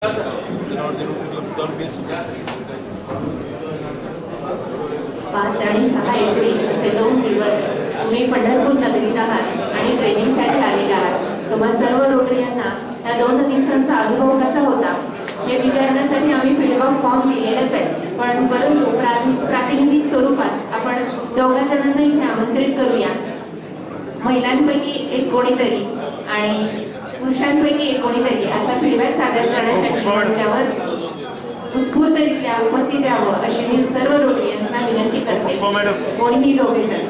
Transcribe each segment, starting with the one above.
5 आणि 6 एप्रिल ते 2 दिवस तुम्ही पंढरपूर नगरीत आहात आणि ट्रेनिंगसाठी आलेले आहात। तुम्हा सर्व रोटरीयांना या 2 दिवसांचा अनुभव कसा होता हे विचारण्यासाठी आम्ही फीडबॅक फॉर्म दिलेलाच आहे, पण परंतु प्रातिनिधिक स्वरूपात आपण दोघा जणांना इथे आमंत्रित करूया। महिलांपैकी एक कोणीतरी आणि पुरुषांपैकी एक कोणीतरी असा फीडबॅक सादर करण्यासाठी त्यावर उत्स्फूर्तरित्या उपस्थित राहावं अशी मी सर्व रोटरीयांना विनंती करते। कोणीही दोघे जण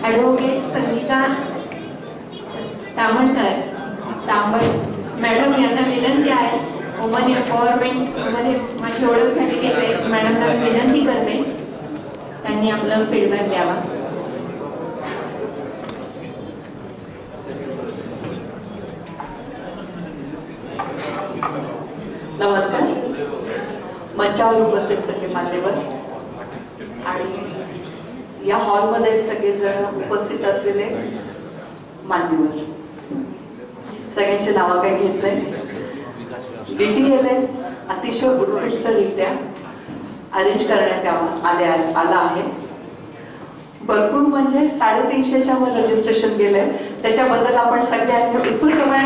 ॲडव्होकेट संगीता तांबट मॅडम यांना विनंती आहे, वुमन एम्पॉवरमेंट मध्ये माझी ओळख झालेली आहे। मॅडमला विनंती करते त्यांनी आपलं फीडबॅक द्यावा। नमस्कार, मंचावर उपस्थित सगळे मान्यवर आणि या हॉलमध्ये सगळेजण उपस्थित असलेले मान्यवर, सगळ्यांची नावं काही घेत नाही। DTLS अतिशय उत्कृष्टरित्या अरेंज करण्यात आला आहे। भरपूर म्हणजे 350च्या वर रजिस्ट्रेशन केलंय, त्याच्याबद्दल आपण सगळ्यांनी उत्स्फूर्तपणे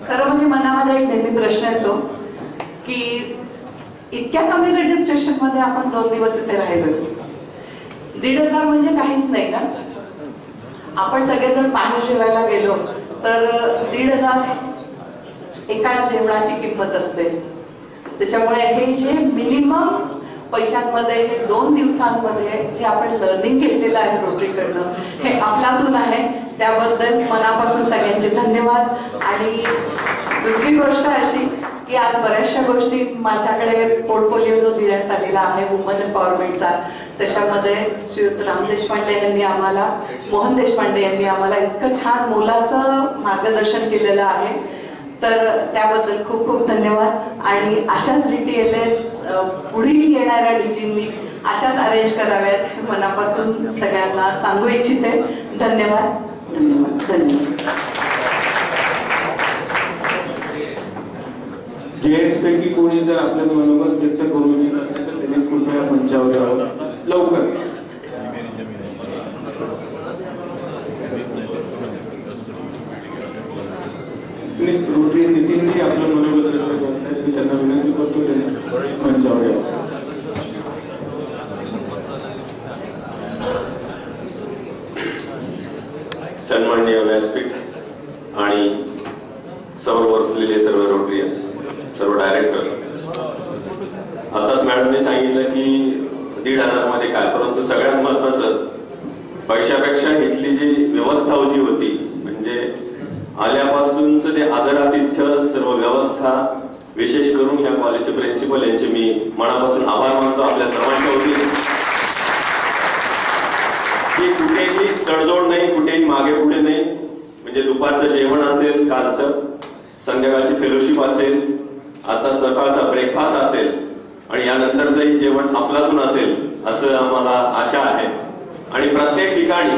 खरं म्हणजे मनामध्ये एक नेहमी प्रश्न येतो की इतक्या कमी रजिस्ट्रेशन मध्ये आपण 2 दिवस इथे राहिलो। 1,500 म्हणजे काहीच नाही ना। आपण सगळेजण पाणी जेवायला गेलो तर 1,500 एका जेवणाची किंमत असते। त्याच्यामुळे हे जे मिनिमम पैशांमध्ये 2 दिवसांमध्ये जे आपण लर्निंग घेतलेलं आहे रोटरीकडनं हे आपल्यातून आहे, त्याबद्दल मनापासून सगळ्यांचे धन्यवाद। आणि दुसरी गोष्ट अशी की आज बऱ्याचशा गोष्टी माझ्याकडे पोर्टफोलिओ जो देण्यात आलेला आहे वुमन एम्पॉवरमेंटचा, त्याच्यामध्ये श्रीयुत राम देशपांडे यांनी आम्हाला, मोहन देशपांडे यांनी आम्हाला इतकं छान मोलाचं मार्गदर्शन केलेलं आहे, तर त्याबद्दल खूप खूप धन्यवाद। आणि अशाच DTLS पुढील येणाऱ्या DGंनी अशाच अरेंज कराव्यात हे मनापासून सगळ्यांना सांगू इच्छिते। धन्यवाद धन्यवाद धन्यवाद। जेएक्स पैकी कोणी जर आपलं मनोगत व्यक्त करू इच्छित असेल तर त्यांनी कृपया मंचावर यावं लवकर। रोटरी नितीनजी आपलं मनोगत व्यक्त करतात, मी त्यांना विनंती करतो त्यांनी मंचावर यावं। सन्माननीय व्यासपीठ आणि समोर बसलेले सर्व रोटरीयन्स, सर्व डायरेक्टर्स, आताच मॅडमने सांगितलं की 1,500 मध्ये काय, परंतु सगळ्यात महत्वाचं पैशापेक्षा इथली जी व्यवस्था होती म्हणजे आल्यापासूनच ते आदरातिथ्य सर्व व्यवस्था, विशेष करून या कॉलेजचे प्रिन्सिपल यांचे मी मनापासून आभार मानतो आपल्या सर्वांच्या वतीने की कुठेही तडजोड नाही, कुठेही मागे पुढे नाही। म्हणजे दुपारचं जेवण असेल, कालचं संध्याकाळची फेलोशिप असेल, आता सकाळचा ब्रेकफास्ट असेल आणि यानंतरचंही जेवण आपल्यातून असेल असं आम्हाला आशा आहे। आणि प्रत्येक ठिकाणी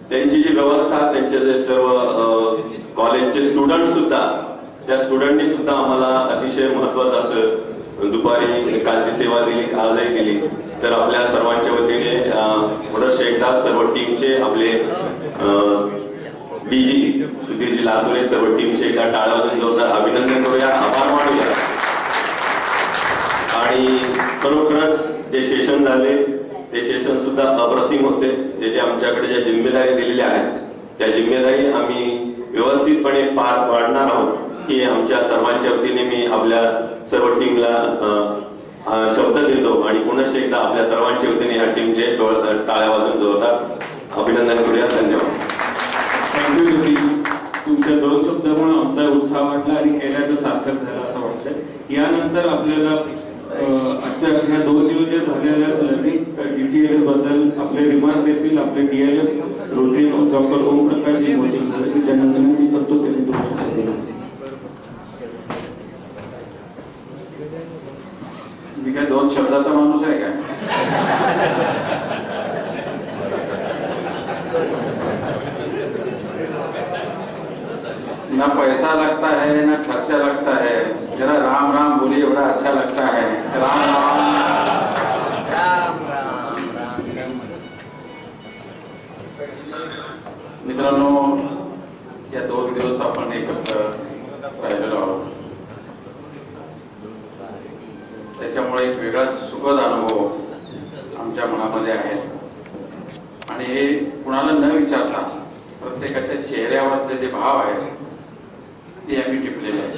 त्यांची जी व्यवस्था, त्यांचे जे सर्व कॉलेजचे स्टुडंट सुद्धा, त्या स्टुडंटनी सुद्धा आम्हाला अतिशय महत्वाचं असं दुपारी कालची सेवा दिली, आजही दिली। तर आपल्या सर्वांच्या वतीने पुनश्च एकदा सर्व टीमचे, आपले DG सुधीरजी लातुरे, सर्व टीमचे एकदा टाळ्या वाजवून जोरदार अभिनंदन करूया, आभार मानूया। आणि खरोखरच जे सेशन झाले ते सेशन सुद्धा अप्रतिम होते। जे आमच्याकडे ज्या जिम्मेदारी दिलेल्या आहेत त्या जिम्मेदारी आम्ही व्यवस्थितपणे पार पाडणार आहोत ही आमच्या सर्वांच्या वतीने मी आपल्या सर्व टीमला शब्द देतो। आणि पुनश्च एकदा आपल्या सर्वांच्या वतीने ह्या टीमचे टाळ्या वाजवून जोरदार अभिनंदन करूया। धन्यवाद। तुमच्या 2 शब्दामुळे आमचा उत्साह वाढला आणि केल्याचं सार्थक झालं असं वाटतं। यानंतर आपल्याला आजच्या ह्या 2 दिवस जे झालेल्या DTLS बद्दल आपले रिमार्क देतील आपले DLS rotary doctor Omprakashji Modi, त्यांना विनंती करतो त्यांनी 2 शब्द मी काय 2 शब्दाचा माणूस आहे काय? ना पैसा लगता है ना खर्चा लगता है, जरा राम राम बोलिए, बड़ा अच्छा लगता है। राम राम राम राम राम। मित्रांनो, या 2 दिवस आपण एकत्र राहिलेलो आहोत, त्याच्यामुळे एक वेगळाच सुखद अनुभव आमच्या मनामध्ये आहे आणि हे कुणाला न विचारता प्रत्येकाच्या चेहऱ्यावरचे जे भाव आहेत ते आम्ही टिपलेले आहेत.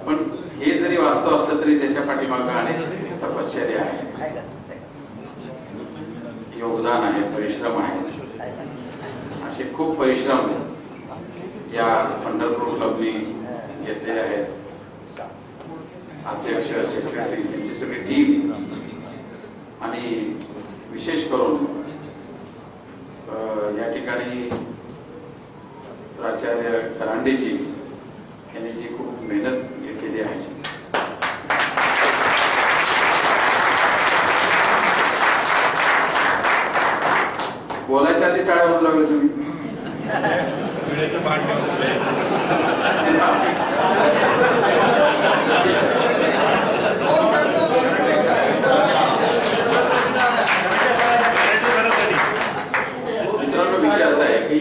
पण हे जरी वास्तव असलं तरी त्याच्या पाठीमागं अनेक तपश्चर्या आहे, योगदान आहे, परिश्रम आहे. असे खूप परिश्रम या पंढरपूर क्लबनी घेतलेले आहेत. अध्यक्ष, सेक्रेटरी, त्यांची सगळी टीम आणि विशेष करून या ठिकाणी प्राचार्य करांडेजी यांनी जी खूप मेहनत घेतलेली आहे. बोलायच्या आधी टाळ्या वाजू लागले तुम्ही. मित्रांनो, विषय असा आहे की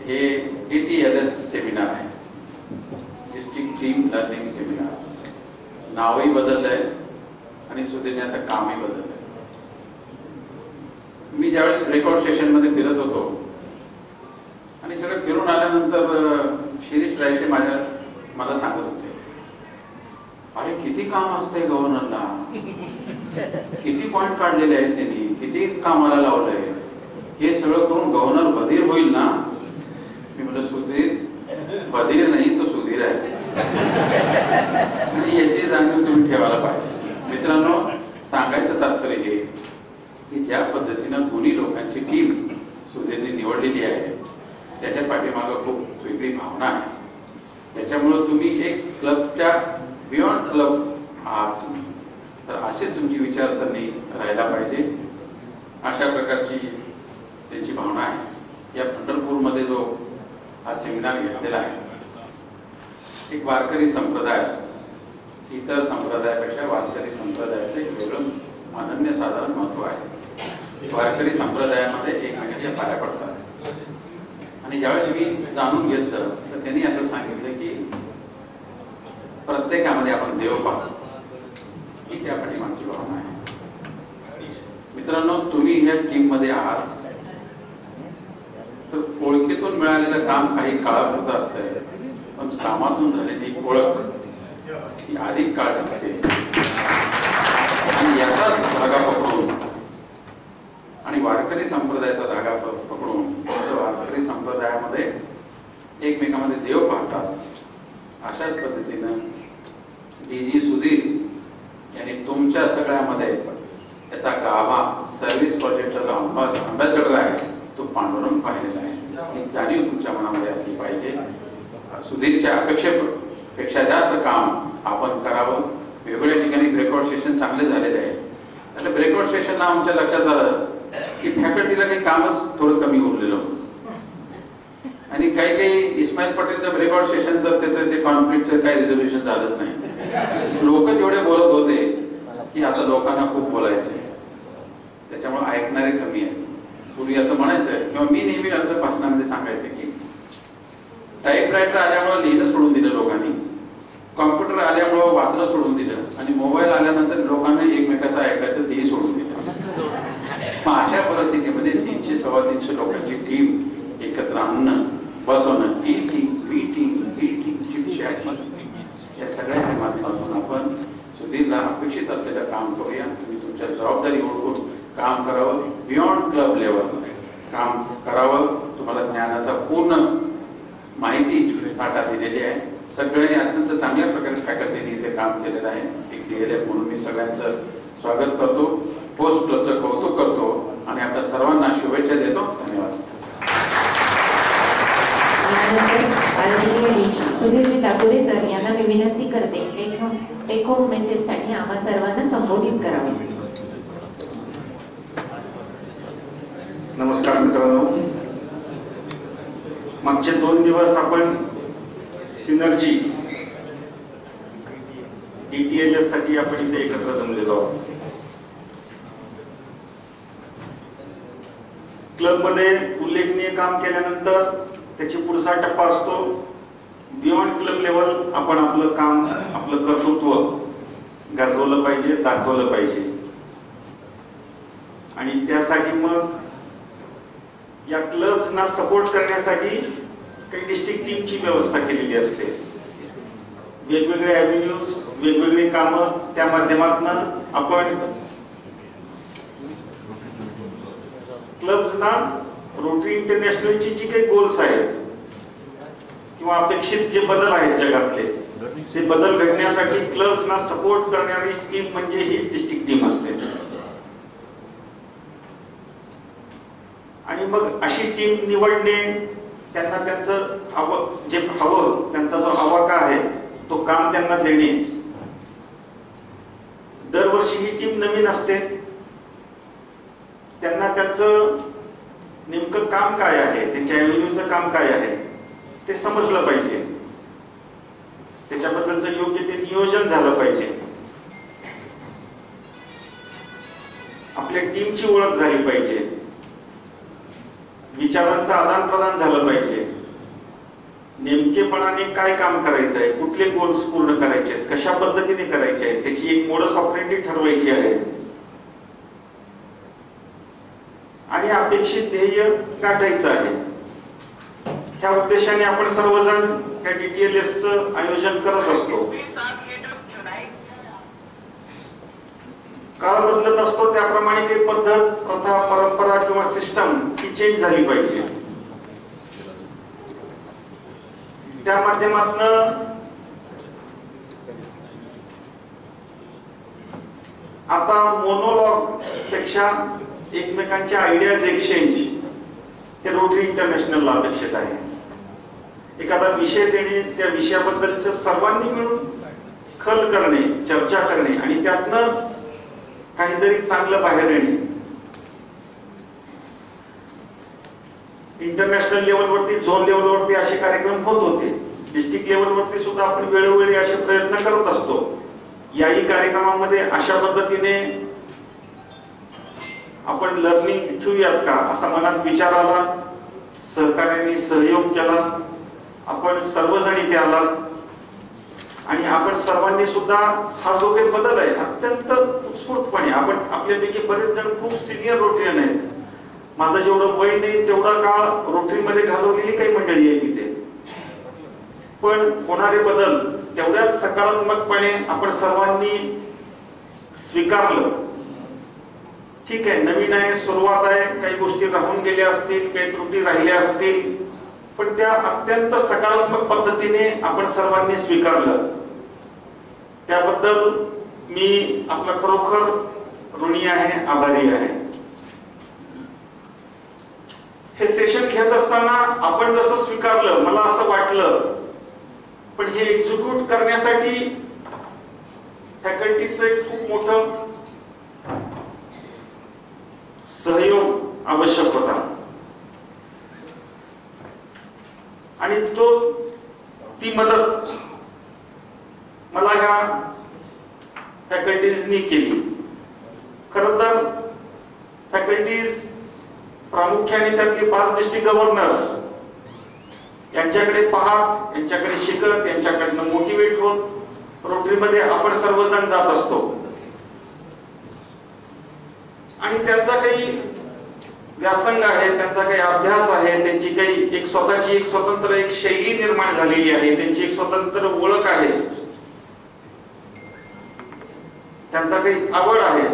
हे DTLS सेमिनार आहे, डिस्ट्रिक्ट टीम लर्निंग सेमिनार. नावही बदललंय आणि सुदैवाने आता कामही बदललंय. मी ज्यावेळेस रेकॉर्ड सेशन मध्ये फिरत होतो आणि सगळं फिरून आल्यानंतर शिरीष रायते मला सांगत होते, अरे किती काम असतंय गव्हर्नरला, किती पॉइंट काढलेले आहेत त्यांनी, किती कामाला लावलंय, हे सगळं करून गव्हर्नर बधीर होईल ना. मी म्हटलं, सुधीर बधीर नाही तो सुधीर आहे आणि याची जाणीव तुम्ही ठेवायला पाहिजे. मित्रांनो, सांगायचं तात्पर्य हे की ज्या पद्धतीनं गुणी लोकांची टीम सुधीरने निवडलेली आहे त्याच्या पाठीमागं खूप वेगळी भावना आहे. त्याच्यामुळं तुम्ही एक क्लबच्या बियॉन्ड क्लब आहात तुम्ही, तर अशीच तुमची विचारसरणी राहायला पाहिजे. अशा प्रकारची त्यांची भावना आहे. या पंढरपूरमध्ये जो हा सेमिनार घेतलेला आहे, एक वारकरी संप्रदाय असतो, इतर संप्रदायापेक्षा वारकरी संप्रदायाचं एक वेगळं अनन्यसाधारण महत्व आहे. वारकरी संप्रदायामध्ये एकमेकांच्या पाया पडतात आणि ज्यावेळेस मी जाणून घेतलं तर त्यांनी असं सांगितलं की प्रत्येकामध्ये आपण देव पाहतो, ही त्या पाठीमागची भावना आहे. मित्रांनो, तुम्ही ह्या टीम मध्ये आहात तर ओळखीतून मिळालेलं काम काही काळापुरतं असतंय, पण कामातून झालेली ओळख ही अधिक काळ टिकते आणि याचाच धागा पकडून आणि वारकरी संप्रदायाचा धागा पकडून वारकरी संप्रदायामध्ये एकमेकांमध्ये देव पाहतात. अशाच पद्धतीनं DG सुधीर यांनी तुमच्या सगळ्यामध्ये त्याचा गाभा सर्व्हिस प्रोजेक्टचा अँबॅसेडर आहे तो पांडुरंग पाहिलेला आहे. ही जाणीव तुमच्या मनामध्ये असली पाहिजे. सुधीरच्या अपेक्षेपेक्षा जास्त काम आपण करावं. वेगवेगळ्या ठिकाणी ब्रेकआउट सेशन चांगले झालेले आहे. आता ब्रेकआउट सेशनला आमच्या लक्षात आलं की फॅकल्टीला काही कामच थोडं कमी उरलेलं होतं आणि काही इस्माईल पटेलचं ब्रेकआउट सेशन तर त्याचं ते कॉन्फ्लिक्टचं काही रिझोल्युशन झालंच नाही. लोक जेवढे बोलत होते की आता लोकांना खूप बोलायचंय, त्याच्यामुळे ऐकणारे कमी आहेत. पूर्वी असं म्हणायचं किंवा मी नेहमी असं भाषणामध्ये सांगायचं की टाईपरायटर आल्यामुळे लिहिणं सोडून दिलं लोकांनी, कॉम्प्युटर आल्यामुळं वाचणं सोडून दिलं आणि मोबाईल आल्यानंतर लोकांना एकमेकाचं ऐकायचं तेही सोडून दिलं. मग अशा परिस्थितीमध्ये 300-325 लोकांची टीम एकत्र आणणं, बसवणं, मीटिंग, या सगळ्याच्या माध्यमातून आपण सुधीरला अपेक्षित असलेलं काम करूया. तुम्ही तुमच्या जबाबदारी ओळखून काम करावं. बियॉन्ड क्लब लेवल काम करावं. तुम्हाला ज्ञानाचा पूर्ण माहिती साठा दिलेली आहे. सगळ्यांनी अत्यंत चांगल्या प्रकारे फॅकल्टीने इथे काम केलेलं आहे. एक DLF म्हणून मी सगळ्यांचं स्वागत करतो, पोस्ट क्लबचं कौतुक करतो आणि आपल्या सर्वांना शुभेच्छा देतो. धन्यवाद. सुधीरजी वाघुरे सर यांना मी विनंती करते टेक होम मेसेजसाठी आम्हा सर्वांना संबोधित करावे. नमस्कार मित्रांनो, मागचे 2 दिवस आपण सिनर्जी DTLS साठी आपण इथे एकत्र जमलेलो आहोत. क्लब मध्ये उल्लेखनीय काम केल्यानंतर त्याची पुढचा टप्पा असतो बियॉन्ड क्लब लेवल. आपण आपलं काम, आपलं कर्तृत्व गाजवलं पाहिजे, दाखवलं पाहिजे. आणि त्यासाठी मग या क्लब्सना सपोर्ट करण्यासाठी काही डिस्ट्रिक्ट टीमची व्यवस्था केलेली असते. वेगवेगळे ॲव्हेन्यूज, वेगवेगळी कामं, त्या माध्यमातून आपण क्लब्सना रोटरी इंटरनॅशनलची जी काही गोल्स आहेत किंवा अपेक्षित जे बदल आहेत जगातले, ते बदल घडण्यासाठी क्लब्सना सपोर्ट करणारी टीम म्हणजे ही डिस्ट्रिक्ट टीम असते. आणि मग अशी टीम निवडणे, त्यांना त्यांचं जे हवं, त्यांचा जो आवाका आहे तो काम त्यांना देणे. दरवर्षी ही टीम नवीन असते, त्यांना त्यांचं नेमकं काम काय आहे, त्यांच्या ॲव्हेन्यूचं काम काय आहे ते समजलं पाहिजे. त्याच्याबद्दलचं योग्य ते नियोजन झालं पाहिजे. आपल्या टीमची ओळख झाली पाहिजे, विचारांचं आदान प्रदान झालं पाहिजे. नेमकेपणाने काय काम करायचं आहे, कुठले गोल्स पूर्ण करायचे आहेत, कशा पद्धतीने करायचे आहेत, त्याची एक मोडस ऑपरेंडी ठरवायची आहे. आणि अपेक्षित ध्येय गाठायचं आहे. ह्या उद्देशाने आपण सर्वजण या DTLSचं आयोजन करत असतो. काळ बदलत असतो त्याप्रमाणे काही पद्धत, प्रथा, परंपरा किंवा सिस्टम ही चेंज झाली पाहिजे. त्या माध्यमातून आता मोनोलॉग पेक्षा एकमेकांच्या आयडियाज एक्सचेंज हे रोटरी इंटरनॅशनलला अपेक्षित आहे. एखादा विषय देणे, त्या विषयाबद्दलच सर्वांनी मिळून खल करणे, चर्चा करणे आणि त्यातनं काहीतरी चांगलं बाहेर येणे. इंटरनॅशनल लेवलवरती, झोन लेवलवरती असे कार्यक्रम होत होते. डिस्ट्रिक्ट लेवलवरती सुद्धा आपण वेळोवेळी असे प्रयत्न करत असतो. याही कार्यक्रमामध्ये अशा पद्धतीने आपण लर्निंग ठेवूयात का असा मनात विचार आला. सहकार्याने सहयोग केला. आपण सर्वजण इथे आलात आणि आपण सर्वांनी सुद्धा हा जो काही बदल आहे अत्यंत उत्स्फूर्तपणे, आपण आपल्यापैकी बरेच जण खूप सिनियर रोटरीयन आहेत. माझं जेवढं वय नाही तेवढा काळ रोटरीमध्ये घालवलेली काही मंडळी आहे तिथे. पण होणारे बदल तेवढ्याच सकारात्मकपणे आपण सर्वांनी स्वीकारलं. ठीक आहे, नवीन आहे, सुरुवात आहे, काही गोष्टी राहून गेल्या असतील, काही त्रुटी राहिल्या असतील, पण त्या अत्यंत सकारात्मक पद्धतीने आपण सर्वांनी स्वीकारलं. त्याबद्दल मी आपला खरोखर ऋणी आहे, आभारी आहे. हे सेशन घेत असताना आपण जसं स्वीकारलं, मला असं वाटलं, पण हे एक्झिक्यूट करण्यासाठी फॅकल्टीचं एक खूप मोठं सहयोग आवश्यक होता. आणि ती मदत मला ह्या फॅकल्टीजनी केली. खरं तर फॅकल्टीज प्रामुख्याने त्यातले 5 डिस्ट्रिक्ट गव्हर्नर्स यांच्याकडे पाहत, यांच्याकडे शिकत, यांच्याकडनं मोटिवेट होत रोटरीमध्ये आपण सर्वजण जात असतो. आणि त्यांचा काही व्यासंग आहे, त्यांचा काही अभ्यास आहे, त्यांची काही एक स्वतःची एक स्वतंत्र एक शैली निर्माण झालेली आहे, त्यांची एक स्वतंत्र ओळख आहे, त्यांचा काही आवड आहे.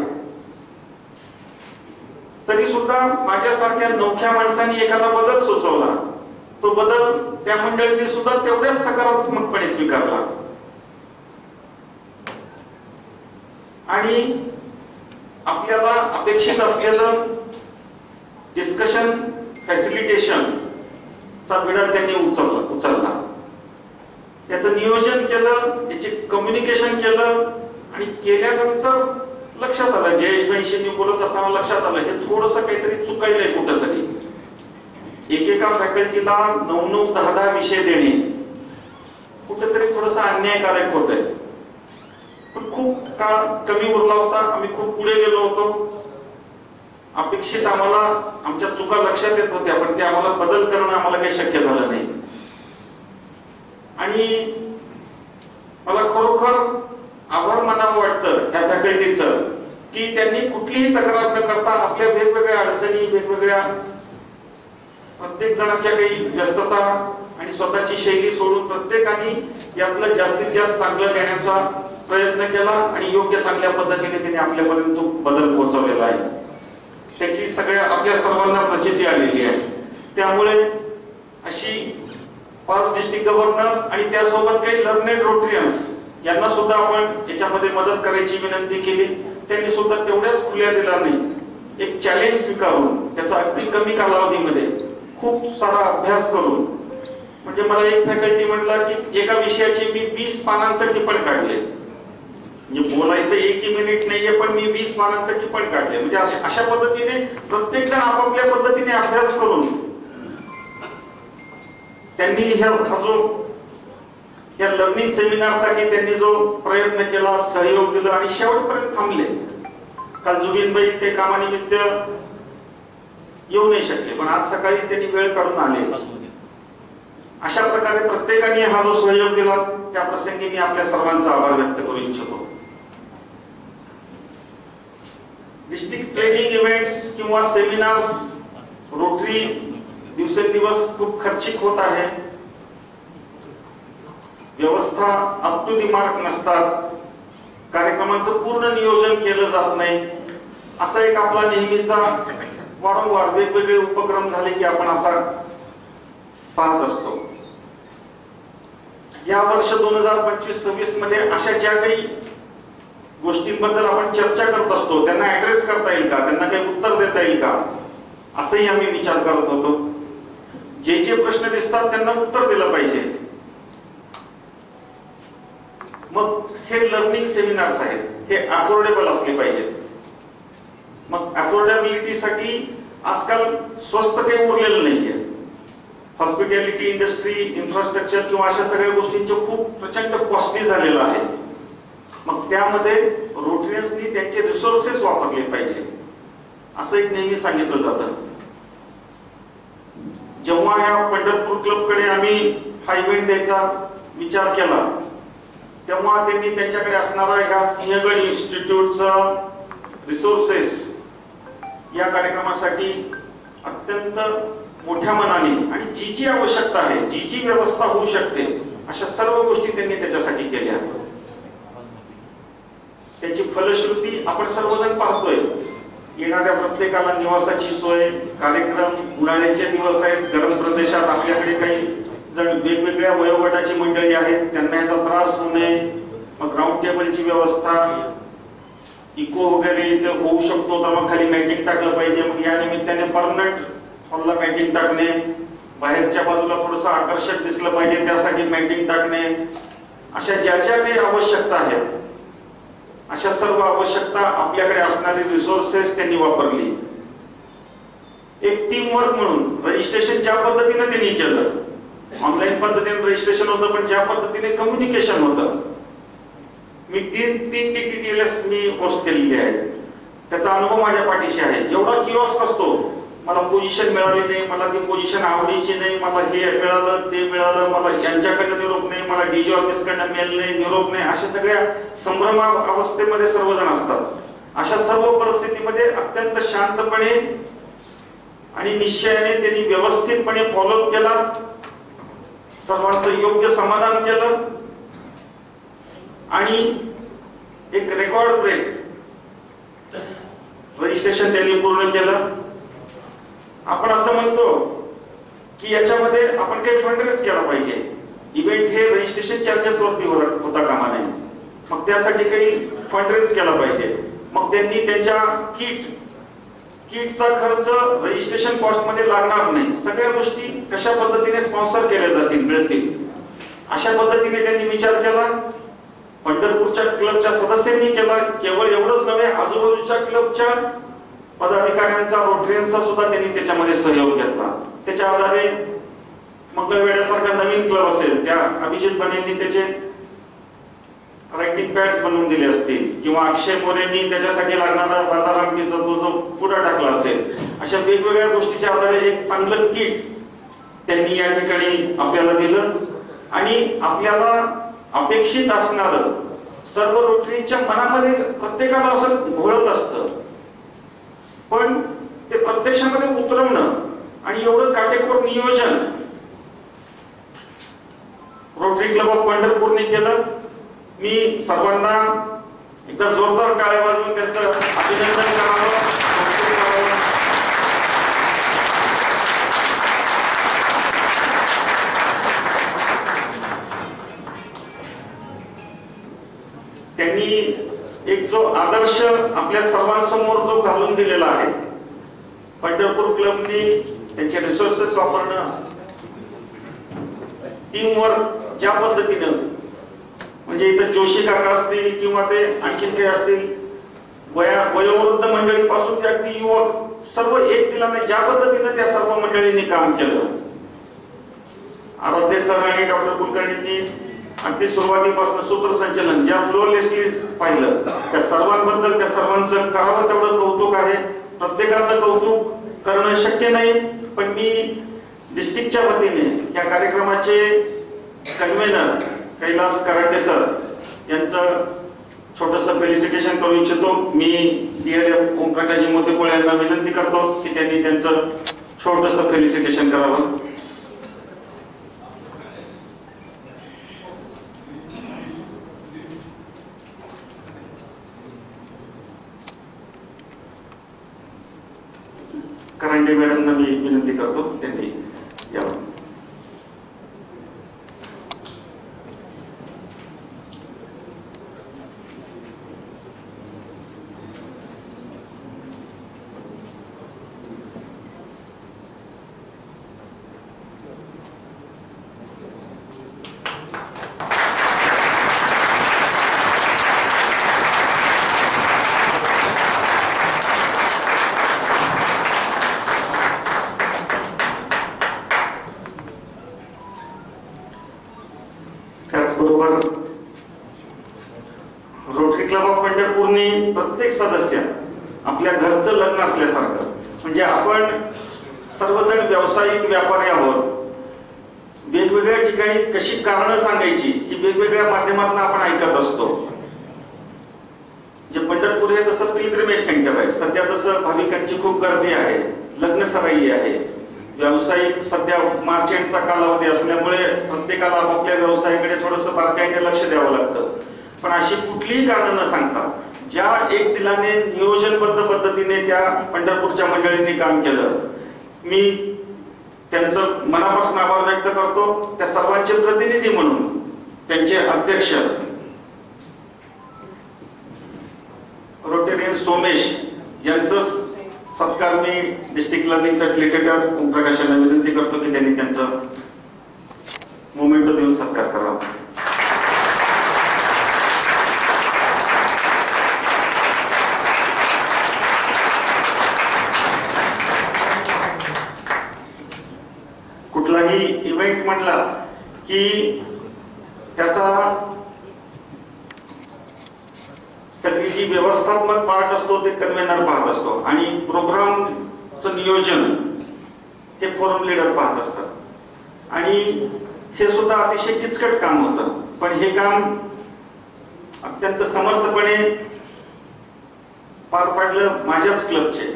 तरी सुद्धा माझ्यासारख्या नवख्या माणसांनी एखादा बदल सुचवला, तो बदल त्या मंडळींनी सुद्धा तेवढ्याच सकारात्मकपणे स्वीकारला. आणि आपल्याला अपेक्षित असलेलं डिस्कशन फॅसिलिटेशन चा विडा त्यांनी उचलला. याचं नियोजन केलं, याचे कम्युनिकेशन केलं आणि केल्यानंतर लक्षात आलं, जयेशबाईंशी बोलत असताना लक्षात आलं हे थोडंसं काहीतरी चुकायलंय कुठंतरी. एकेका फॅकल्टीला 9-9, 10-10 विषय देणे कुठेतरी थोडंसं अन्यायकारक होत आहे. पण खूप काळ कमी उरला होता, आम्ही खूप पुढे गेलो होतो. अपेक्षित आम्हाला आमच्या चुका लक्षात येत होत्या, पण ते आम्हाला बदल करणं आम्हाला काही शक्य झालं नाही. आणि मला खरोखर आभार मानावं वाटतं त्या फॅकल्टीचं की त्यांनी कुठलीही तक्रार न करता आपल्या वेगवेगळ्या अडचणी, वेगवेगळ्या प्रत्येक जणाच्या काही व्यस्तता आणि स्वतःची शैली सोडून प्रत्येकाने यातलं जास्तीत जास्त चांगलं देण्याचा प्रयत्न केला आणि योग्य चांगल्या पद्धतीने त्यांनी आपल्यापर्यंत तो बदल पोहोचवलेला आहे. त्याची सगळ्या आपल्या सर्वांना प्रचिती आलेली आहे. त्यामुळे अशी 5 डिस्ट्रिक्ट गव्हर्नर्स आणि त्यासोबत काही लर्नेड रोटरियन्स यांना सुद्धा आपण याच्यामध्ये मदत करायची विनंती केली. त्यांनी सुद्धा तेवढ्याच खुल्या दिला नाही, एक चॅलेंज स्वीकारून त्याचा अगदी कमी कालावधीमध्ये खूप सारा अभ्यास करून, म्हणजे मला एक फॅकल्टी म्हटला की एका विषयाचे मी 20 पानांचं टिपण काढले. म्हणजे बोलायचं 1 मिनिट नाहीये, पण मी 20 पानांचं टिपण काढले. म्हणजे अशा पद्धतीने प्रत्येक जण आपापल्या पद्धतीने अभ्यास करून त्यांनी या लर्निंग सेमिनारसाठी त्यांनी जो प्रयत्न केला, सहयोग दिला आणि शेवटपर्यंत थांबले. काल जुबीनबाई काही कामानिमित्त येऊ नाही शकले, पण आज सकाळी त्यांनी वेळ काढून आले. अशा प्रकारे प्रत्येकाने हा जो सहयोग दिला त्या प्रसंगी मी आपल्या सर्वांचा आभार व्यक्त करू इच्छितो. डिस्ट्रिक्ट ट्रेनिंग इव्हेंट्स किंवा सेमिनार्स, रोटरी दिवसेंदिवस खूप खर्चिक होत आहे. व्यवस्था अप टू दी मार्क नसतात, कार्यक्रमांचं पूर्ण नियोजन केलं जात नाही. असा एक आपला नेहमीचा वारंवार वेगवेगळे उपक्रम झाले की आपण असा पाहत असतो. या वर्ष 2025-26 मध्ये अशा ज्या काही गोष्टींबद्दल आपण चर्चा करत असतो त्यांना ऍड्रेस करता येईल का, त्यांना काही उत्तर देता येईल का, असंही आम्ही विचार करत होतो. जे प्रश्न दिसतात त्यांना उत्तर दिलं पाहिजे. मग हे लर्निंग सेमिनार्स आहेत, हे अफोर्डेबल असले पाहिजेत. मग अफोर्डेबिलिटीसाठी आजकाल स्वस्त काही उरलेलं नाहीये. हॉस्पिटॅलिटी इंडस्ट्री, इन्फ्रास्ट्रक्चर किंवा अशा सगळ्या गोष्टींचे खूप प्रचंड कॉस्टली झालेलं आहे. मग त्यामध्ये रोटरियन्सनी त्यांचे रिसोर्सेस वापरले पाहिजे असं एक नेहमी सांगितलं जातं. जेव्हा ह्या पंढरपूर क्लबकडे आम्ही हा इव्हेंट द्यायचा विचार केला तेव्हा त्यांनी त्यांच्याकडे असणारा ह्या सिंहगड इन्स्टिट्यूटचा रिसोर्सेस या कार्यक्रमासाठी अत्यंत मोठ्या मनाने आणि जी आवश्यकता आहे, जी व्यवस्था होऊ शकते अशा सर्व गोष्टी त्यांनी त्याच्यासाठी केल्या. त्याची फलश्रुती आपण सर्वजण पाहतोय. येणाऱ्या प्रत्येकाला निवासाची सोय, कार्यक्रम, उन्हाळ्याचे दिवस आहेत, गरम प्रदेशात आपल्याकडे काही जण वेगवेगळ्या वयोगटाची मंडळी आहेत, त्यांना याचा त्रास होऊ नये. मग ग्राउंड टेबलची व्यवस्था, इको वगैरे इथे होऊ शकतो तर मग खाली मॅटिंग टाकलं पाहिजे. मग या निमित्ताने परमनंट हॉलला मॅटिंग टाकणे, बाहेरच्या बाजूला थोडंसं आकर्षक दिसलं पाहिजे त्यासाठी मॅटिंग टाकणे, अशा ज्या काही आवश्यकता आहेत अशा सर्व आवश्यकता आपल्याकडे असणारी रिसोर्सेस त्यांनी वापरली. एक टीम वर्क म्हणून रजिस्ट्रेशन ज्या पद्धतीने त्यांनी केलं, ऑनलाईन पद्धतीने रजिस्ट्रेशन होतं, पण ज्या पद्धतीने कम्युनिकेशन होतं, मी तीन PTTLS मी होस्ट केलेली आहे. त्याचा अनुभव माझ्या पाठीशी आहे. एवढा किओस्क असतो, मला पोझिशन मिळाली नाही, मला ती पोझिशन आवडीची नाही, मला हे मिळालं ते मिळालं, मला यांच्याकडनं निरोप नाही, मला DG ऑफिसकडनं मेल नाही, निरोप नाही, अशा सगळ्या संभ्रम अवस्थेमध्ये सर्वजण असतात. अशा सर्व परिस्थितीमध्ये अत्यंत शांतपणे आणि निश्चयाने त्यांनी व्यवस्थितपणे फॉलोअप केला, सर्वांचं योग्य समाधान केलं आणि एक रेकॉर्ड ब्रेक रजिस्ट्रेशन त्यांनी पूर्ण केलं. आपण असं म्हणतो की याच्यामध्ये आपण काही फंडरेज केला पाहिजे. इव्हेंट हे रजिस्ट्रेशन चार्जेस वरती होता कामा नये, मग त्यासाठी काही फंडरेज केला पाहिजे. मग त्यांनी त्यांच्या किटचा खर्च रजिस्ट्रेशन कॉस्ट मध्ये लागणार नाही, सगळ्या गोष्टी कशा पद्धतीने स्पॉन्सर केल्या जातील मिळतील अशा पद्धतीने त्यांनी विचार केला. पंढरपूरच्या क्लबच्या सदस्यांनी केला. केवळ एवढंच नव्हे, आजूबाजूच्या क्लबच्या पदाधिकाऱ्यांचा, रोटरीयनचा सुद्धा त्यांनी त्याच्यामध्ये सहयोग घेतला. त्याच्या आधारे मंगळवेढ्यासारखा नवीन क्लब असेल, त्या अभिजित बनेंनी त्याचे रायटिंग पॅड्स बनवून दिले असतील, किंवा अक्षय मोरेंनी त्याच्यासाठी लागणारा बाजारांकीचा जो पुढा टाकला असेल, अशा वेगवेगळ्या गोष्टीच्या आधारे एक चांगलं किट त्यांनी या ठिकाणी आपल्याला दिलं. आणि आपल्याला अपेक्षित असणारं सर्व रोटरीच्या मनामध्ये प्रत्येकाला असं घोळत असतं, पण ते प्रत्यक्षामध्ये उतरवणं आणि एवढं काटेकोर नियोजन रोटरी क्लब ऑफ पंढरपूरने केलं. मी सर्वांना एकदा जोरदार टाळ्या वाजवून त्यांचं अभिनंदन करावं. त्यांनी एक जो आदर्श आपल्या सर्वांसमोर जो घालून दिलेला आहे, पंढरपूर क्लबने त्यांचे रिसोर्सेस वापरणं, टीम वर्क ज्या पद्धतीनं, म्हणजे इथं जोशी काका असतील किंवा ते आणखीन काही असतील, वयोवृद्ध मंडळीपासून ते अगदी युवक, सर्व एक दिलाने ज्या पद्धतीनं त्या सर्व मंडळींनी काम केलं. आराध्य सर आणि डॉक्टर कुलकर्णींनी अगदी सुरुवातीपासून सूत्रसंचलन ज्या फ्लोअरलेसली पाहिलं, त्या सर्वांबद्दल त्या सर्वांचं करावं तेवढं कौतुक आहे. प्रत्येकाचं कौतुक करणं शक्य नाही, पण मी डिस्ट्रिक्टच्या वतीने या कार्यक्रमाचे कन्व्हेनर कैलास कराटे सर यांचं छोटंसं फेलिसिटेशन करू इच्छितो. मी DLF ओमप्रकाशजी मोतेपोळे यांना विनंती करतो की त्यांनी त्यांचं छोटंसं फेलिसिटेशन करावं. करांडे मॅडमना मी विनंती करतो त्यांनी यावं. त्याचबरोबर रोटरी क्लब ऑफ पंढरपूरने प्रत्येक सदस्य आपल्या घरचं लग्न असल्यासारखं, म्हणजे आपण सर्वजण व्यावसायिक व्यापारी आहोत, वेगवेगळ्या ठिकाणी कशी कारणं सांगायची ही वेगवेगळ्या माध्यमातून आपण ऐकत असतो. जे पंढरपूर हे तसं पिलग्रिमेज सेंटर आहे, सध्या तसं भाविकांची खूप गर्दी आहे, लग्न सराई आहे, व्यावसायिक सध्या मार्च एंडचा कालावधी असल्यामुळे प्रत्येकाला आपापल्या व्यवसायाकडे थोडंसं बारकाईने लक्ष द्यावं लागतं. पण अशी कुठलीही कारणं न सांगता ज्या एक दिलाने नियोजनबद्ध पद्धतीने त्या पंढरपूरच्या मंडळींनी काम केलं, मी त्यांचं मनापासून आभार व्यक्त करतो. त्या सर्वांचे प्रतिनिधी म्हणून त्यांचे अध्यक्ष रोटेरियन सोमेश यांचं सत्कार मी डिस्ट्रिक्ट लर्निंग फॅसिलिटेटर ओमप्रकाश यांना विनंती करतो की त्यांनी त्यांचं मोमेंटो देऊन सत्कार करावा. कुठलाही इव्हेंट म्हणला की त्याचा सगळी जी व्यवस्थात्मक पार्ट असतो ते कन्व्हेनर पाहत असतो आणि प्रोग्रामचं नियोजन हे फोरम लीडर पाहत असतात आणि हे सुद्धा अतिशय किचकट काम होतं. पण हे काम अत्यंत समर्थपणे पार पाडलं माझ्याच क्लबचे,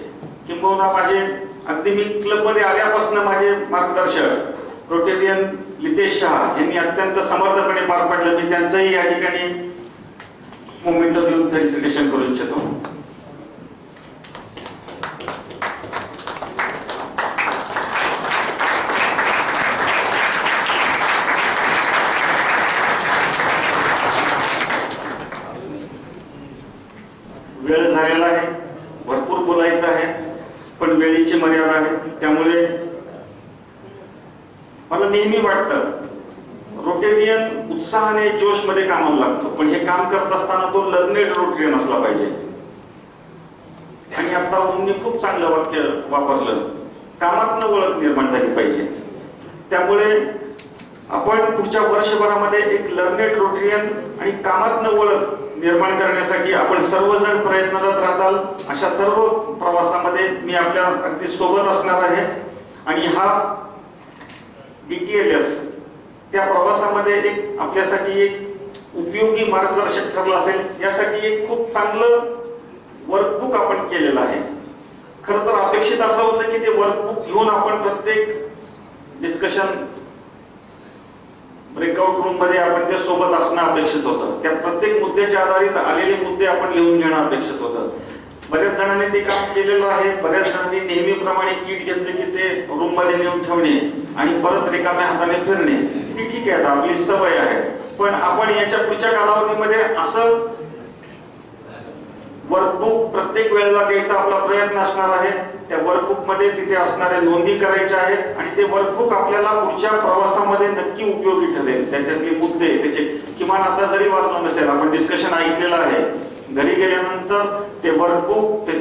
किंबहुना माझे अगदी मी क्लबमध्ये आल्यापासून माझे मार्गदर्शक रोटेरियन लितेश शहा यांनी अत्यंत समर्थपणे पार पाडलं. मी त्यांचंही या ठिकाणी मोमेंटो देऊन फेलिसिटेशन करू इच्छितो. वेळ झालेला आहे, भरपूर बोलायचं आहे, पण वेळेची मर्यादा आहे. त्यामुळे मला नेहमी वाटतं रोटेरियन उत्साहाने जोशमध्ये कामाला लागतो, पण हे काम करत असताना तो लर्नेड रोटेरियन असला पाहिजे. आणि आता ओमनी खूप चांगलं वाक्य वापरलं, कामातनं ओळख निर्माण झाली पाहिजे. त्यामुळे आपण पुढच्या वर्षभरामध्ये एक लर्नेड रोटेरियन आणि कामातनं ओळख निर्माण करण्यासाठी आपण सर्वजण प्रयत्नरत राहताल. अशा सर्व प्रवासामध्ये मी आपल्या अगदी सोबत असणार आहे. आणि हा DTLS त्या प्रवासामध्ये एक आपल्यासाठी एक उपयोगी मार्गदर्शक ठरला असेल, यासाठी एक खूप चांगलं वर्कबुक आपण केलेलं आहे. खरं तर अपेक्षित असं होतं की ते वर्कबुक घेऊन आपण प्रत्येक डिस्कशन ब्रेकआउट रूम मध्ये आपण ते सोबत असणं अपेक्षित होतं. त्या प्रत्येक मुद्द्याच्या आधारित आलेले मुद्दे आपण लिहून घेणं अपेक्षित होतं. बऱ्याच जणांनी ते काम केलेलं आहे. बऱ्याच जणांनी नेहमीप्रमाणे किट घेतले की ते रूम मध्ये नेऊन ठेवणे आणि परत रिकाम्या हाताने फिरणे, ती ठीक आहे, आपली सवय आहे. पण आपण याच्या पुढच्या कालावधीमध्ये असं वर्कबुक प्रत्येक वेळेला द्यायचा आपला प्रयत्न असणार आहे. त्या वर्कबुक मध्ये तिथे असणाऱ्या नोंदी करायच्या आहेत आणि ते वर्कबुक आपल्याला पुढच्या प्रवासामध्ये नक्की उपयोगी ठरेल. त्याच्यातले मुद्दे त्याचे किमान आता जरी वाचलं नसेल, आपण डिस्कशन ऐकलेलं आहे, घरी गेल्यानंतर ते वर्कबुक ते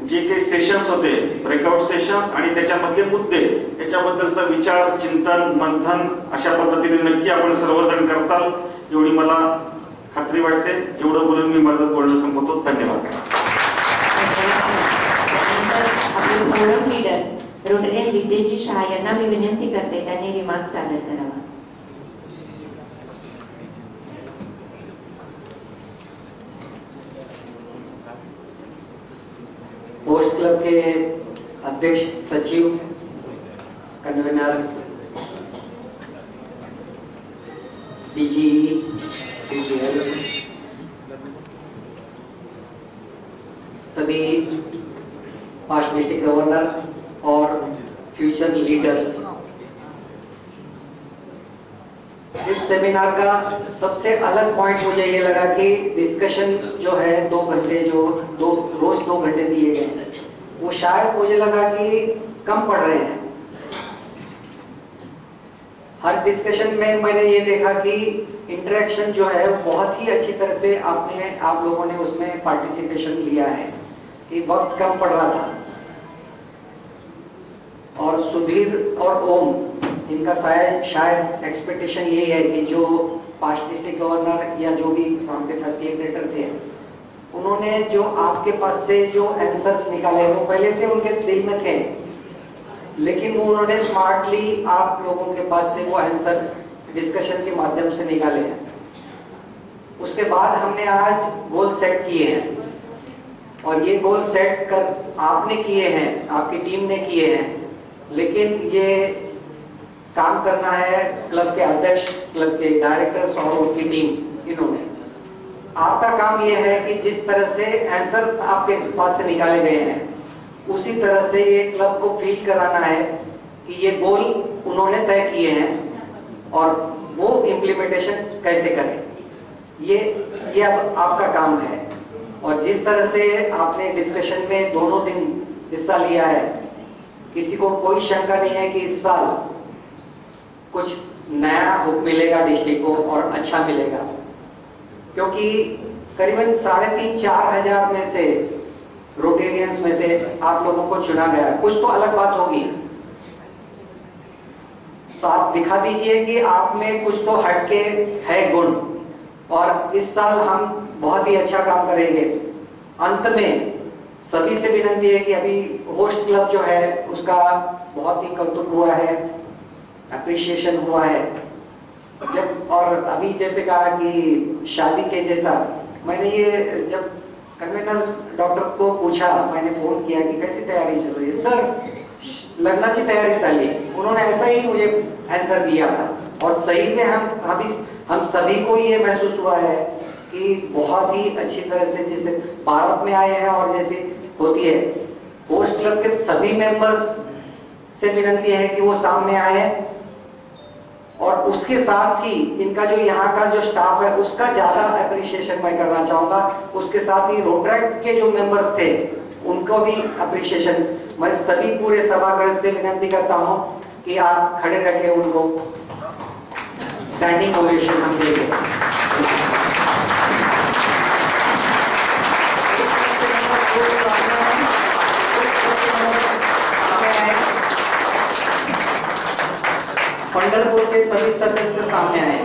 जे काही सेशन्स होते, ब्रेकआउट सेशन्स आणि त्याच्यामधले मुद्दे, याच्याबद्दलचा विचार, चिंतन, मंथन अशा पद्धतीने नक्की आपण सर्वजण करताल एवढी मला खात्री वाटते. एवढं बोलून मी माझं बोलणं संपवतो. धन्यवाद. आपले फोरम लीडर रोटरियन विद्येजी शहा यांना मी विनंती करते त्यांनी रिमार्क सादर करावा. पोस्ट क्लब के अध्यक्ष, सचिव, कन्वीनर, PGE, PGL, सभी पास्ट डिस्ट्रिक्ट गवर्नर और फ्यूचर लीडर्स, इस सेमिनार का सबसे अलग पॉइंट मुझे ये लगा कि डिस्कशन जो है 2 घंटे, जो रोज 2 घंटे दिए गए, वो शायद मुझे लगा कि कम पड़ रहे हैं. हर डिस्कशन में मैंने ये देखा कि इंटरेक्शन जो है बहुत ही अच्छी तरह से आप लोगों ने उसमें पार्टिसिपेशन लिया है, कि वक्त कम पड़ रहा था. और सुधीर और ओम, इनका शायद एक्सपेक्टेशन यही है कि जो पास्ट डिस्ट्रिक्ट गवर्नर या जो भी वहाँ पे फैसिलिटेटर थे, उन्होंने जो आपके पास से जो आंसर्स निकाले वो पहले से उनके दिल में थे, लेकिन वो उन्होंने स्मार्टली आप लोगों के पास से वो आंसर्स डिस्कशन के माध्यम से निकाले हैं. उसके बाद हमने आज गोल सेट किए हैं और ये गोल सेट कर आपने किए हैं, आपकी टीम ने किए हैं, लेकिन ये काम करना है क्लब के अध्यक्ष, क्लब के डायरेक्टर्स और उनकी टीम. इन्होंने आपका काम ये है कि जिस तरह से आंसर्स आपके पास से निकाले गए हैं, उसी तरह से ये क्लब को फील कराना है कि ये गोल उन्होंने तय किए हैं और वो इम्प्लीमेंटेशन कैसे करें. ये अब आपका काम है. और जिस तरह से आपने डिस्कशन में दोनों दिन हिस्सा लिया है, किसी को कोई शंका नहीं है कि इस साल कुछ नया मिलेगा डिस्ट्रिक्ट को और अच्छा मिलेगा, क्योंकि करीबन 3,500-4 हजार में से रोटेरियंस में से आप लोगों को चुना गया. कुछ तो अलग बात होगी, तो आप दिखा दीजिए कि आप में कुछ तो हटके है गुण, और इस साल हम बहुत ही अच्छा काम करेंगे. अंत में सभी से विनती है कि अभी होस्ट क्लब जो है उसका बहुत ही कौतुक हुआ है, अप्रिशिएशन हुआ है. जब और अभी जैसे कहा कि शादी के जैसा, मैंने ये जब कन्वीनर डॉक्टर को पूछा, मैंने फोन किया कि कैसी तैयारी चल रही है, सर लग्नाची तैयारी चालली. उन्होंने ऐसा ही मुझे आंसर दिया था और सही में हम सभी को ये महसूस हुआ है कि बहुत ही अच्छी तरह से जैसे भारत में आए हैं और जैसे होती है, होस्ट क्लब के सभी मेंबर्स से विनती है कि वो सामने आए, और उसके साथ ही इनका जो यहाँ का जो स्टाफ है उसका ज्यादा अप्रिशिएशन मैं करना चाहूंगा. उसके साथ ही रोटरैक्ट के जो मेंबर्स थे उनको भी अप्रिशिएशन. मैं सभी पूरे सभागृह से विनती करता हूँ कि आप खड़े रखें उनको. स्टैंडिंग ओवेशन हम देंगे। पंढरपुर के सभी सदस्य सामने आए।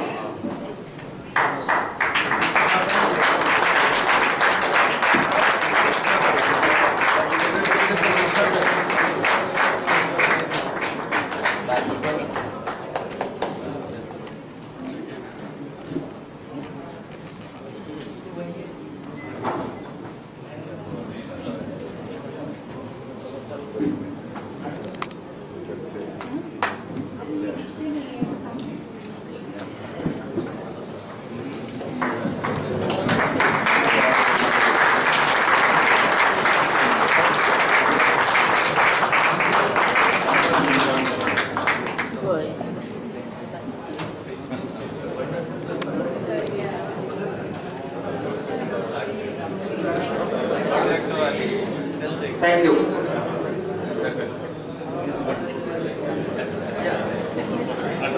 Thank you.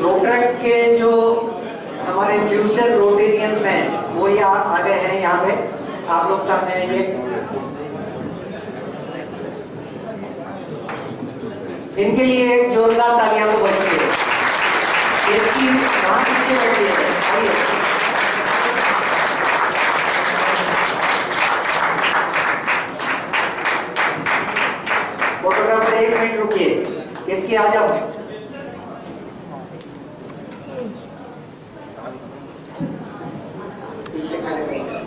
रोटरैक्ट के जो हमारे फ्यूचर रोटेरियंस हैं वो यहाँ आ गए हैं, यहाँ पे आप लोग सामने आएंगे। इनके लिए एक जोरदार तालियां तो बजती है। इसकी कहाँ पीछे बैठी है, आइए। फोटोग्राफर 1 मिनट रुकिए, इसकी आ जाओ। पीछे खड़े रहिए।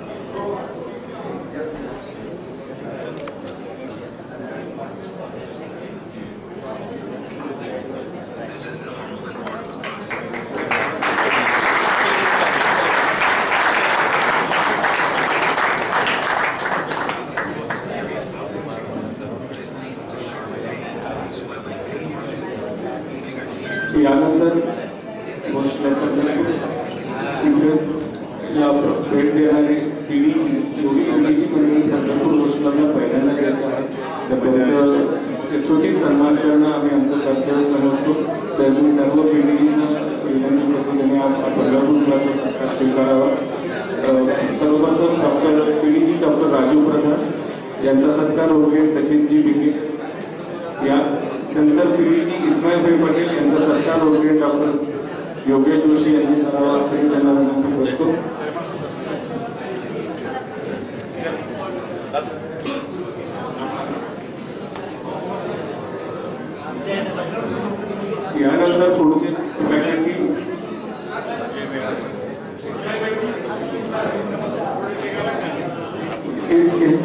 यानंतर भेट देणारे पिढी पंढरपूर गोष्टीला पहिल्यांदा गेले आहे, तर त्यांचं यथोचित सन्मान करणं आम्ही आमचं कर्तव्य समजतो। त्यातून सर्व पिढींना विनंती करतो त्यांनी पंढरपूरला सत्कार स्वीकारावा। सर्वप्रथम डॉक्टर राजू प्रधान यांचा सत्कार होईल, सचिनजी बिगे यानंतर पिढीजी इस्माईलभाई पटेल यांचा सत्कार होईल, डॉक्टर योगेश जोशी यांनी करावा असे त्यांना विनंती करतो। यानंतर पुढचे faculty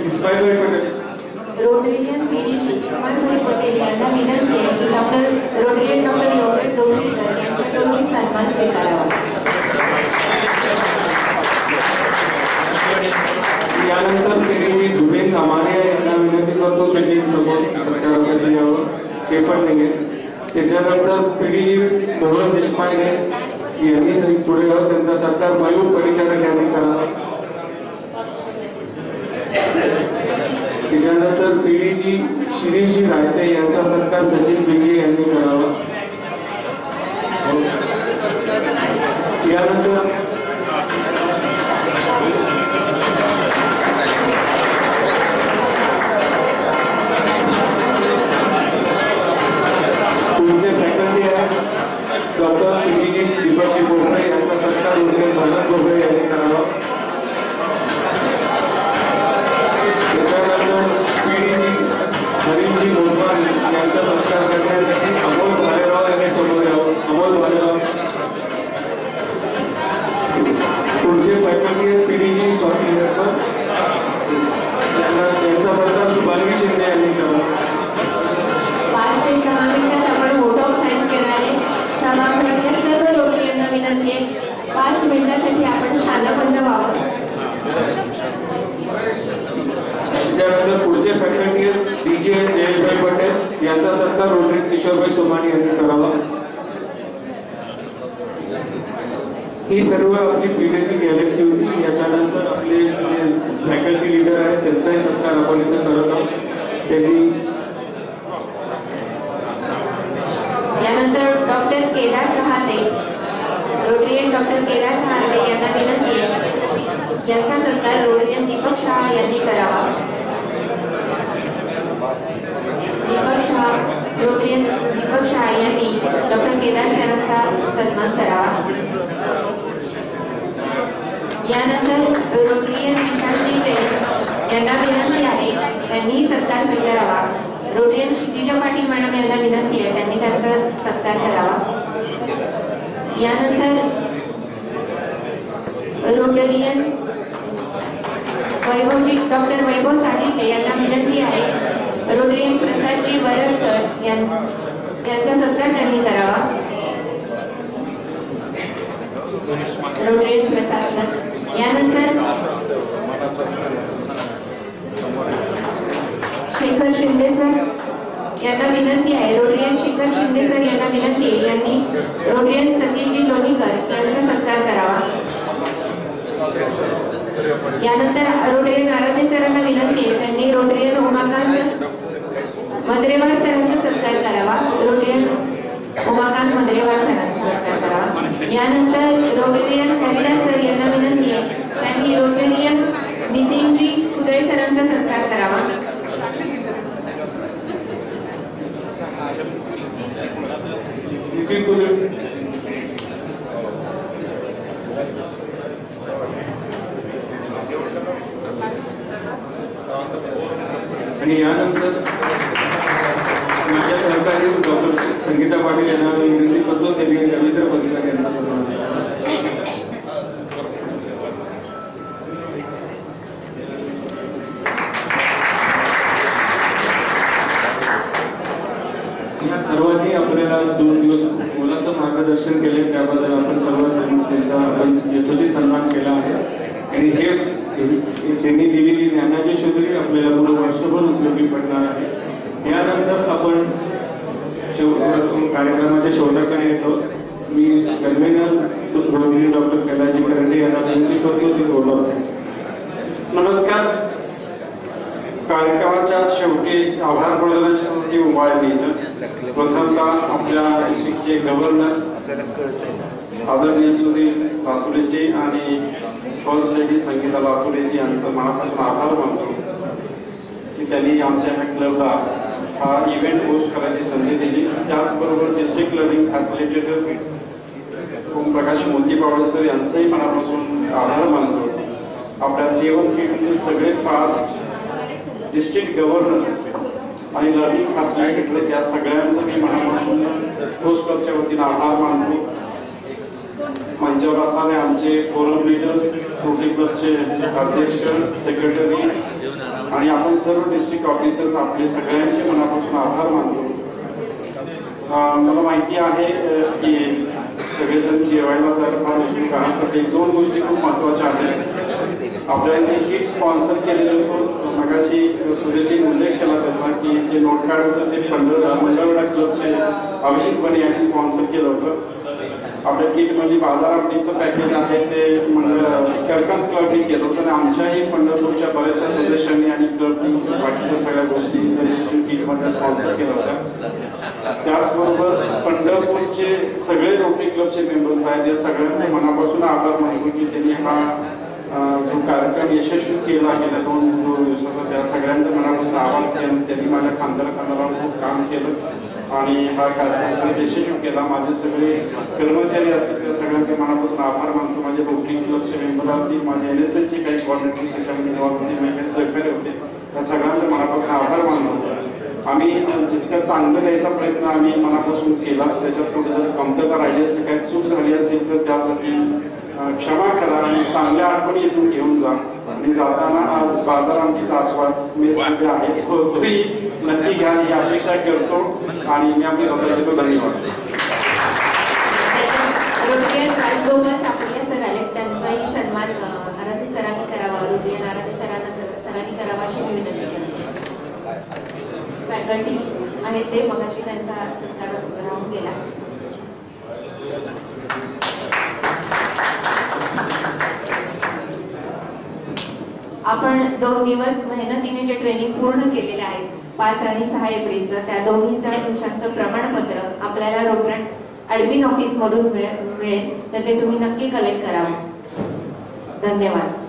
Ismailbhai Patel Rotarian PDC Ismailbhai Patel यांना विनंती आहे की रोटेरियन डॉक्टर योगेश जोशी यांच्याकडून सन्मान स्वीकारावा। यानंतर पीडीजी जुबेन अमारिया यांना विनंती करतो त्यांनी सत्कारासाठी यावं, ते पण नाही। त्याच्यानंतर पीडीजी मोहन देशपांडे यांनी पुढे यावं, त्यांचा सत्कार मयूर परिचारक यांनी करावा। त्याच्यानंतर पीडीजी शिरीषजी रायते यांचा सत्कार सचिन बिगे यांनी करावा। यानंतर पुढचे फॅकल्टी आहे डॉक्टर पीडीजी दीपकजी गोगरे यांचा सत्कार उद्योग भरत गोगरे यांनी करावा। हरीशजी मोलवान यांचा सत्कार करण्यासाठी अमोल भालेराव यांनी समोर यावं। अमोल भालेराव। पुढचे फॅकल्टी पीडीजी स्वाती यांचा सत्कार शुभांगी शिंदे यांनी करावा। 5 ते 6 मिनिटात आपण व्होट ऑफ थँक्स करणारे सभासदांना सर्व रोटेरियनना विनंती आहे 5 मिनिटासाठी आपण स्थानबद्ध व्हावं। त्यानंतर पुढचे फॅकल्टी डीजी जयेशभाई पटेल यांचा सत्कार रोटरी किशोरभाई सोमानी यांनी करावा। ही सर्व आपली पीडीची गॅलेक्सी होती। याच्यानंतर आपले फॅकल्टी लीडर आहेत त्यांचाही सत्कार आपण इथे करत आहोत। त्यांनी यानंतर doctor Kedar Shahate Rotarian doctor Kedar Harde यांना विनंती आहे यांचा सत्कार रोटरीयन दीपक शहा यांनी करावा. रोटरीयन दीपक शहा यांनी डॉक्टर केदार सरांचा सन्मान करावा. यानंतर रोटरीयन विशालजी पेड यांना विनंती आहे त्यांनी सत्कार स्वीकारावा. रोटरीयन क्षितिजा पाटील मॅडम यांना विनंती आहे त्यांनी त्यांचा सत्कार करावा. यानंतर रोटरीयन वैभवजी डॉक्टर वैभव साठे यांना विनंती आहे रोटरीयन प्रसादजी वरद सर यांचा सत्कार त्यांनी करावा. रोटरीयन प्रसाद सर. यानंतर शेखर शिंदे सर यांना विनंती आहे रोटरीयन शेखर शिंदे सर यांना विनंती आहे यांनी रोटरीयन सतीशजी लोणीकर यांचा सत्कार करावा. यानंतर रोटरीयन आराध्य सरांना विनंती आहे त्यांनी रोटरीयन उमाकांत मद्रेवार सरांचा सत्कार करावा. रोटरीयन उमाकांत मद्रेवार सरांचा सत्कार करावा. यानंतर रोटरीयन हरिदास सर यांना विनंती आहे त्यांनी रोटरीयन नितीनजी कुदळे सरांचा सत्कार करावा. आणि यानंतर माझ्या सहकारी डॉक्टर संगीता पाटील यांना विनंती करतो त्यांनी रवींद्र पदवीला यांना सर्वांनी आपल्याला 2 दिवस मुलांचं मार्गदर्शन केले त्याबद्दल आपण सर्व त्यांचा आपण यशस्वी सन्मान केला आहे. आणि हे त्यांनी दिलेली ज्ञानाची शोधरी आपल्याला पुढे वर्षभर उपयोगी पडणार आहे. यानंतर आपण कार्यक्रमाच्या शेवटाकडे येतो. मी convener rotary doctor Kailas ji Karande यांना विनंती करतो ते बोलवत. नमस्कार. कार्यक्रमाच्या शेवटी आभार प्रदर्शनाची उभारणी प्रथमतः आपल्या डिस्ट्रिक्टचे गव्हर्नर आदरणीय सुनील लातुरेजी आणि फर्स्ट लेडी संगीता लातुरेजी यांचं मनापासून आभार मानतो की त्यांनी आमच्या ह्या क्लबला हा इव्हेंट होस्ट करायची संधी दिली. त्याचबरोबर डिस्ट्रिक्ट लर्निंग फॅसिलिटेटर ओमप्रकाश मोती पावडे सर यांचंही मनापासून आभार मानतो. आपल्या जेवण किटले सगळे फास्ट डिस्ट्रिक्ट गव्हर्नर्स आणि लर्निंग फॅसिलिटेटर्स या सगळ्यांचं मी मनापासून होस्ट क्लबच्या वतीनं आभार मानतो. मंचावर असणारे आमचे फोरम लीडर रोटरी क्लबचे अध्यक्ष सेक्रेटरी आणि आपण सर्व डिस्ट्रिक्ट ऑफिसर्स आपले सगळ्यांचे मनापासून आभार मानतो. मला माहिती आहे की सगळेजण जेवायला तर फार उशीर आहे. 2 गोष्टी खूप महत्त्वाच्या आहेत. आपल्याला किट स्पॉन्सर केलेलं होतं. मगाशी सुरेशजी उल्लेख केला त्याचा की जे नोट कार्ड होतं ते मंडळवाडा क्लबचे अभिषेक यांनी स्पॉन्सर केलं होतं. आपल्या किटमध्ये बाजार आमटीचं पॅकेज आहे ते करकम क्लबनी केलं होतं आणि आमच्याही पंढरपूरच्या बऱ्याचशा सदस्यांनी आणि क्लबनी बाकीच्या सगळ्या गोष्टी किटमध्ये स्पॉन्सर केलं होत्या. त्याचबरोबर पंढरपूरचे सगळे रोटरी क्लबचे मेंबर्स आहेत या सगळ्यांचे मनापासून आभार मानतो की त्यांनी हा जो कार्यक्रम यशस्वी केला गेल्या 2 दिवसाचा त्या सगळ्यांचं मनापासून आभार. त्यांनी माझ्या खानदार खूप काम केलं आणि हा कार्यक्रम यशस्वी केला. माझे सगळे कर्मचारी असतील त्या सगळ्यांचे मनापासून आभार मानतो. माझे रोटरी क्लबचे मेंबर असतील, माझे NSSचे काही कॉर्डिनेटर्स त्याच्यामध्ये इन्व्हॉल्व होते, काही सहकारी होते, त्या सगळ्यांचे मनापासून आभार मानतो. आम्ही जितकं चांगलं द्यायचा प्रयत्न आम्ही मनापासून केला. त्याच्यात कुठे जर कमतरता राहिली असेल, काही चूक झाली असेल तर त्यासाठी क्षमा करा आणि चांगल्या आठवणी इथून घेऊन जा. आणि जाताना आज बाजार आमचीचा आस्वाद मी सध्या आहे तोही नक्की घ्या ही अपेक्षा करतो आणि मी आपली रजा घेतो. धन्यवाद. सर आले त्यांचाही सन्मान आराध्य सरांनी करावा. रोटरीयन आराध्य सरांनी करावा अशी मी विनंती करते. फॅकल्टी आहेत ते मगाशी त्यांचा सत्कार राहून गेला. आपण 2 दिवस मेहनतीने जे ट्रेनिंग पूर्ण केलेले आहे 5 आणि 6 एप्रिलचं त्या दोन्ही दिवसांचं प्रमाणपत्र आपल्याला रोटरी ॲडमिन ऑफिसमधून मिळेल तर ते तुम्ही नक्की कलेक्ट करावं. धन्यवाद.